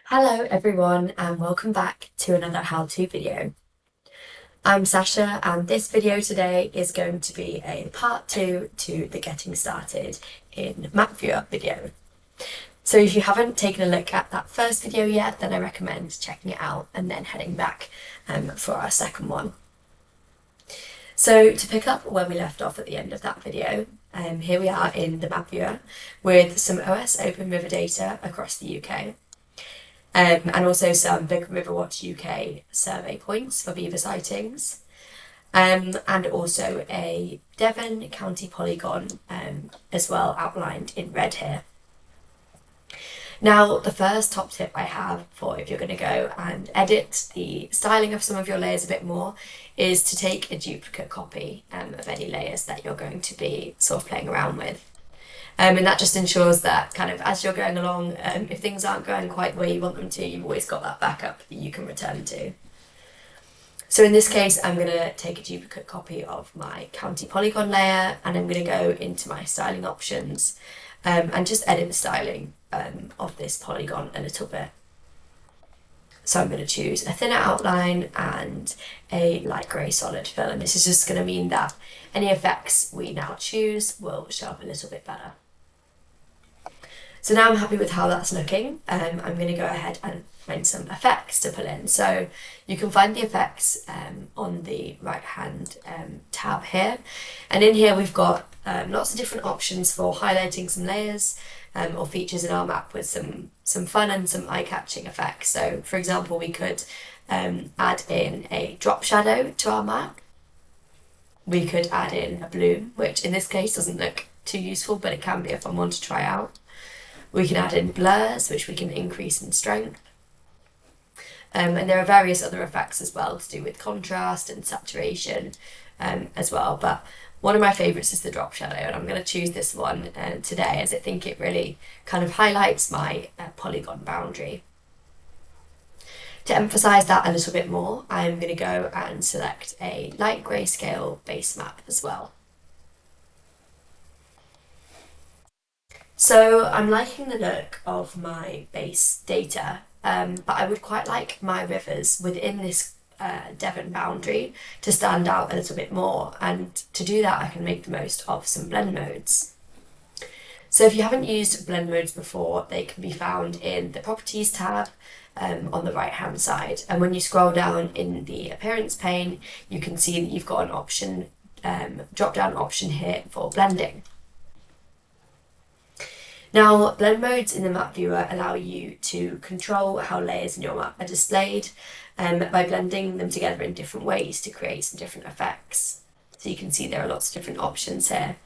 Hello everyone and welcome back to another how-to video. I'm Sasha and this video today is going to be a part 2 to the getting started in map viewer video. So if you haven't taken a look at that first video yet, then I recommend checking it out and then heading back for our second one. So to pick up where we left off at the end of that video, here we are in the map viewer with some OS Open River data across the UK. And also some Big River Watch UK survey points for beaver sightings, and also a Devon County polygon as well outlined in red here. Now, the first top tip I have for if you're going to go and edit the styling of some of your layers a bit more is to take a duplicate copy of any layers that you're going to be sort of playing around with. And that just ensures that kind of as you're going along, if things aren't going quite where you want them to, you've always got that backup that you can return to. So in this case, I'm going to take a duplicate copy of my county polygon layer and I'm going to go into my styling options and just edit the styling of this polygon a little bit. So I'm going to choose a thinner outline and a light grey solid fill, and this is just going to mean that any effects we now choose will show up a little bit better. So now I'm happy with how that's looking. I'm going to go ahead and find some effects to pull in. So you can find the effects on the right hand tab here. And in here we've got lots of different options for highlighting some layers or features in our map with some fun and some eye-catching effects. So for example, we could add in a drop shadow to our map. We could add in a bloom, which in this case doesn't look too useful, but it can be a fun one to try out. We can add in blurs, which we can increase in strength. And there are various other effects as well to do with contrast and saturation as well. But one of my favourites is the drop shadow, and I'm going to choose this one today as I think it really kind of highlights my polygon boundary. To emphasise that a little bit more, I'm going to go and select a light grayscale base map as well. So I'm liking the look of my base data, but I would quite like my rivers within this Devon boundary to stand out a little bit more, and to do that I can make the most of some blend modes. So if you haven't used blend modes before, they can be found in the properties tab on the right hand side, and when you scroll down in the appearance pane you can see that you've got an option, drop down option here for blending. Now, blend modes in the map viewer allow you to control how layers in your map are displayed by blending them together in different ways to create some different effects. So you can see there are lots of different options here.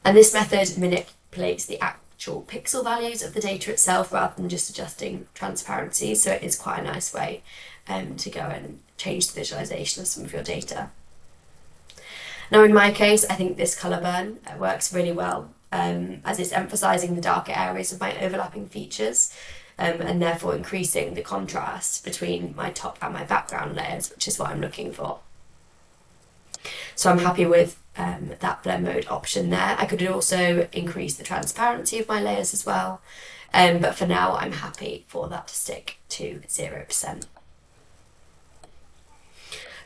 And this method manipulates the actual pixel values of the data itself rather than just adjusting transparency. So it is quite a nice way to go and change the visualization of some of your data. Now, in my case, I think this colour burn works really well, as it's emphasising the darker areas of my overlapping features and therefore increasing the contrast between my top and my background layers, which is what I'm looking for. So I'm happy with that blend mode option there. I could also increase the transparency of my layers as well, but for now I'm happy for that to stick to 0%.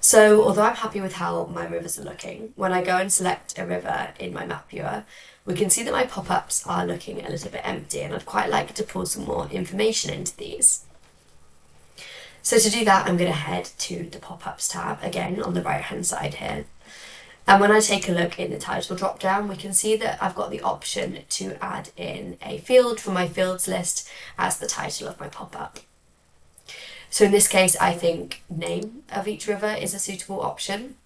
So although I'm happy with how my rivers are looking, when I go and select a river in my map viewer, we can see that my pop-ups are looking a little bit empty, and I'd quite like to pull some more information into these. So to do that, I'm going to head to the pop-ups tab, again on the right hand side here. And when I take a look in the title drop down, we can see that I've got the option to add in a field from my fields list as the title of my pop-up. So in this case, I think name of each river is a suitable option.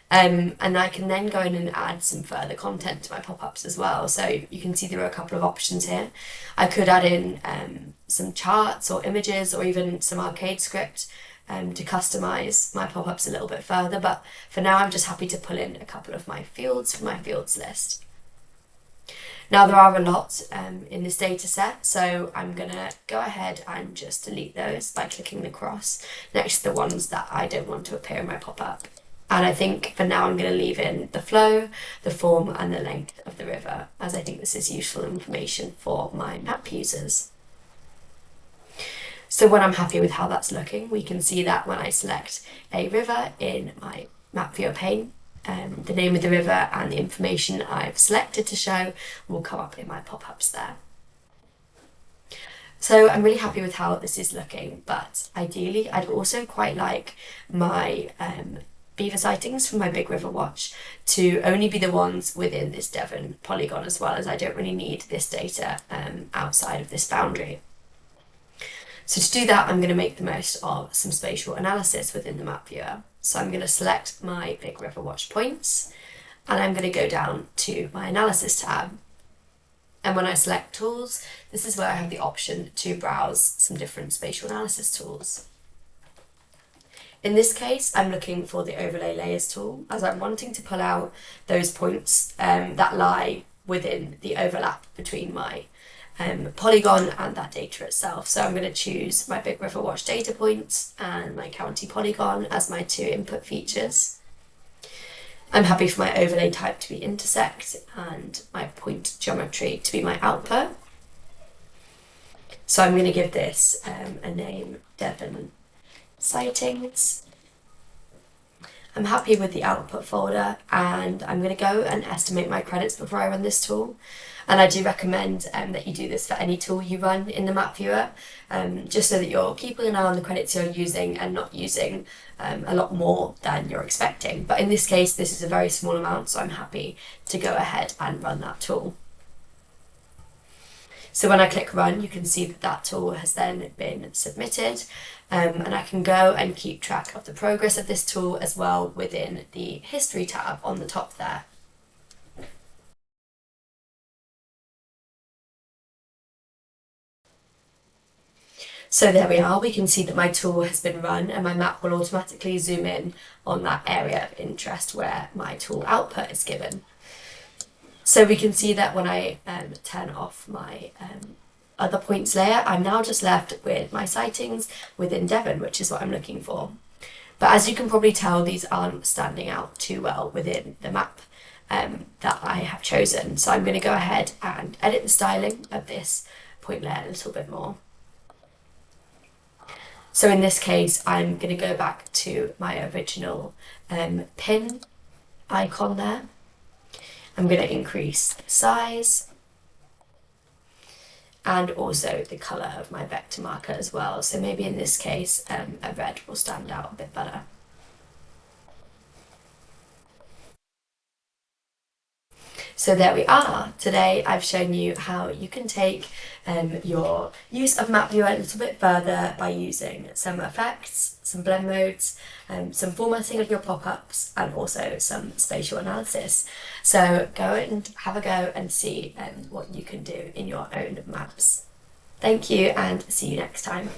And I can then go in and add some further content to my pop-ups as well. So you can see there are a couple of options here. I could add in some charts or images or even some arcade script to customize my pop-ups a little bit further. But for now, I'm just happy to pull in a couple of my fields from my fields list. Now there are a lot in this data set, so I'm going to go ahead and just delete those by clicking the cross next to the ones that I don't want to appear in my pop-up. And I think for now I'm going to leave in the flow, the form and the length of the river, as I think this is useful information for my map users. So when I'm happy with how that's looking, we can see that when I select a river in my map viewer pane, the name of the river and the information I've selected to show will come up in my pop-ups there. So I'm really happy with how this is looking, but ideally I'd also quite like my beaver sightings from my Big River Watch to only be the ones within this Devon polygon, as well, as I don't really need this data outside of this boundary. So to do that, I'm going to make the most of some spatial analysis within the map viewer. So I'm going to select my Big River Watch points, and I'm going to go down to my analysis tab. And when I select tools, this is where I have the option to browse some different spatial analysis tools. In this case, I'm looking for the overlay layers tool, as I'm wanting to pull out those points that lie within the overlap between my polygon and that data itself. So I'm going to choose my Big River Watch data points and my county polygon as my two input features. I'm happy for my overlay type to be intersect and my point geometry to be my output. So I'm going to give this a name, Devon Sightings. I'm happy with the output folder, and I'm going to go and estimate my credits before I run this tool. And I do recommend that you do this for any tool you run in the map viewer, just so that you're keeping an eye on the credits you're using and not using a lot more than you're expecting. But in this case, this is a very small amount, so I'm happy to go ahead and run that tool. So when I click run, you can see that that tool has then been submitted, and I can go and keep track of the progress of this tool as well within the history tab on the top there. So there we are, we can see that my tool has been run and my map will automatically zoom in on that area of interest where my tool output is given. So we can see that when I turn off my other points layer, I'm now just left with my sightings within Devon, which is what I'm looking for. But as you can probably tell, these aren't standing out too well within the map that I have chosen. So I'm going to go ahead and edit the styling of this point layer a little bit more. So in this case, I'm going to go back to my original pin icon there. I'm going to increase the size and also the colour of my vector marker as well. So maybe in this case, a red will stand out a bit better. So there we are. Today I've shown you how you can take your use of map viewer a little bit further by using some effects, some blend modes, some formatting of your pop-ups, and also some spatial analysis. So go and have a go and see what you can do in your own maps. Thank you, and see you next time.